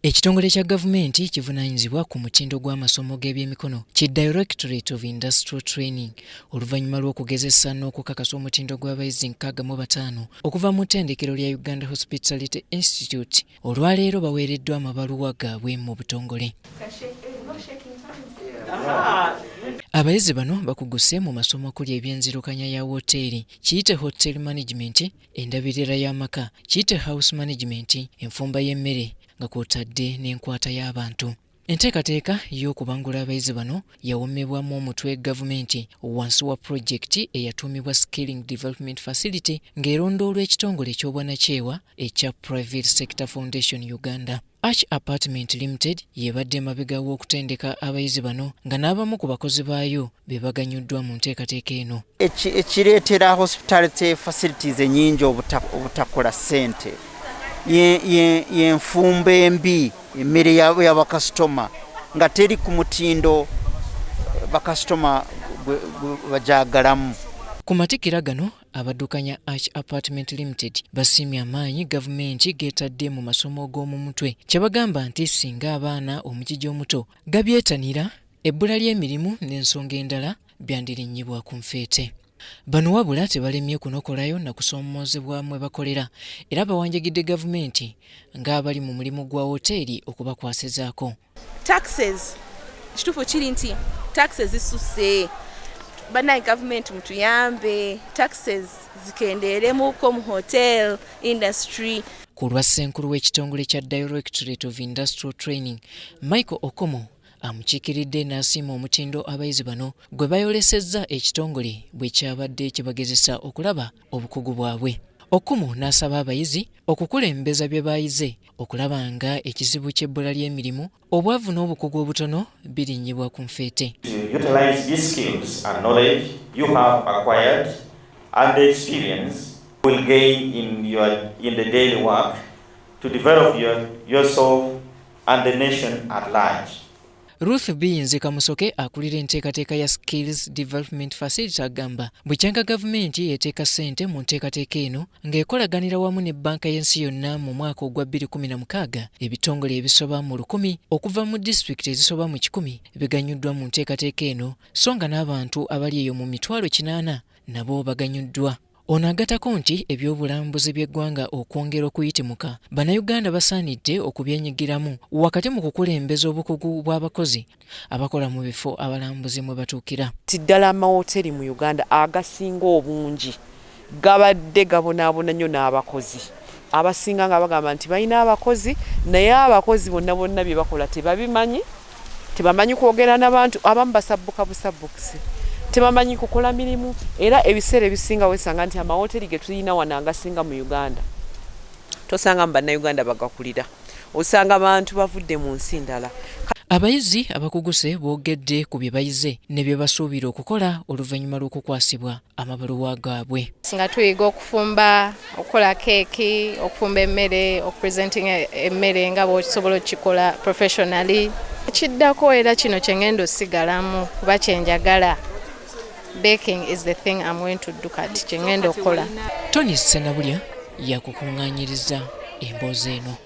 Ekitongole kya gavumenti kivunaanyizibwa ku mutindo gw'amasomo g'ebyemikono ki Directorate of Industrial Training oluvannyuma lw'okugezesa n'okukakasa omutindo gw'abayizi 65 okuva mu ttendekero lya Uganda Hospitality Institute olwaleero baweereddwa amabaluwa gaabwe mu butongole. Abayizi bano bakuguse mu masomo okuli ebyenzirukanya ya woteeri, kiyite hotel management, endabirira y'amaka, kiyite house management, enfumba y'emmere nga kw'otadde n'enkwata y'abantu. Enteekateeka y'okubangula abayizi bano yawomebwamu omutwe gavumenti wansi wa pulojekiti eyatuumibwa Skilling Development Facility ng'erondoolwa ekitongole eky'obwannakyewa ekya Private Sector Foundation Uganda. Arch Apartment Limited yebadde emabega w'okutendeka abayizi bano nga n'abamu ku bakozi baayo be baganyuddwa mu nteekateeka eno. Ekireetera hospitality facilities ennyingi obutakola ssente y'enfumba embi, emmere y'abakasitoma nga teri ku mutindo bakasitoma bajaagalamu. Ku matikira gano abaddukanya Arch Apartment Limited basiimye amaanyi gavumenti geetadde mu masomo g'omu mutwe, kye bagamba nti singa abaana omugigi omuto gabyetanira ebbula ly'emirimu n'ensonga endala byandirinnyibwa ku nfeete. Bano wabula tebalemye kunokolayo na kusoomozebwa mwe bakolera era bawanjagidde gavumenti ng'abali mu mulimu gwa woteeri okubakwasizaako. Taxes kituufu kiri nti taxes zisusse. Banayi gavumenti mutuyambe taxes zikendeeremuko mu hotel industry. Ku lwa ssenkulu w'ekitongole kya Directorate of Industrial Training, Michael Okomo amukiikiridde n'asiima omutindo abayizi bano gwe bayolesezza ekitongole bwe kyabadde kibagezesa okulaba obukugu bwabwe. Okumu n'asaba abayizi okukulembeza bye baayize okulaba nga ekizibu ky'ebbula ly'emirimu, obwavu n'obukugu obutono birinnyibwa ku nfeete. Utilize these skills and knowledge you have acquired and the experience will gain in the daily work to develop yourself and the nation at large. Ruth Biyinze Kamusoke akulira enteekateeka ya Skills Development Facility agamba bwekyanga gavumenti yeteeka ssente mu nteekateeka eno ng'ekolaganira wamu ne bbanka y'ensi yonna mu mwaka ogwa 2016 ebitongole ebisoba mu 1,000 okuva mu disitulikiti ezisoba mu 100 biganyuddwa mu nteekateeka eno so nga n'abantu abali eyo mu 800 nabo baganyuddwa. Ono agatako nti ebyobulambuzi by'eggwanga okwongera okuyitimuka, bannayuganda basaanidde okubyenyigiramu wakati mu kukulembeza obukugu bw'abakozi abakola mu bifo abalambuzi mwe batuukira. Tiddala amawoteeri mu Uganda agasinga obungi gabadde gabonaabona nnyo n'abakozi. Abasinga nga bagamba nti balina abakozi naye abakozi bonna bye bakola tebabimanyi, tebamanyi kwogera n'abantu, abamu basabbuka busabbukusi. Tebamanyi kukola mirimu era ebiseera ebisinga wesanga nti amawoteeri ge tulina wano agasinga mu Uganda tosanga mu bannayuganda bagakulira, osanga abantu bavudde mu nsi ndala. Abayizi abakuguse boogedde ku bye bayize ne bye basuubira okukola oluvannyuma lw'okukwasibwa amabaluwa gaabwe. Singa tuyiga okufumba, okukola keeki, okufumba emmere, okupresenting emmere nga bw'osobola okikola professionally. Kiddako era kino kye ngenda osigalamu kuba kye njagala. Baking is the thing I'm going to do kati kyengenda okukola. Tony Senabulya yakukungaanyiriza emboozi eno.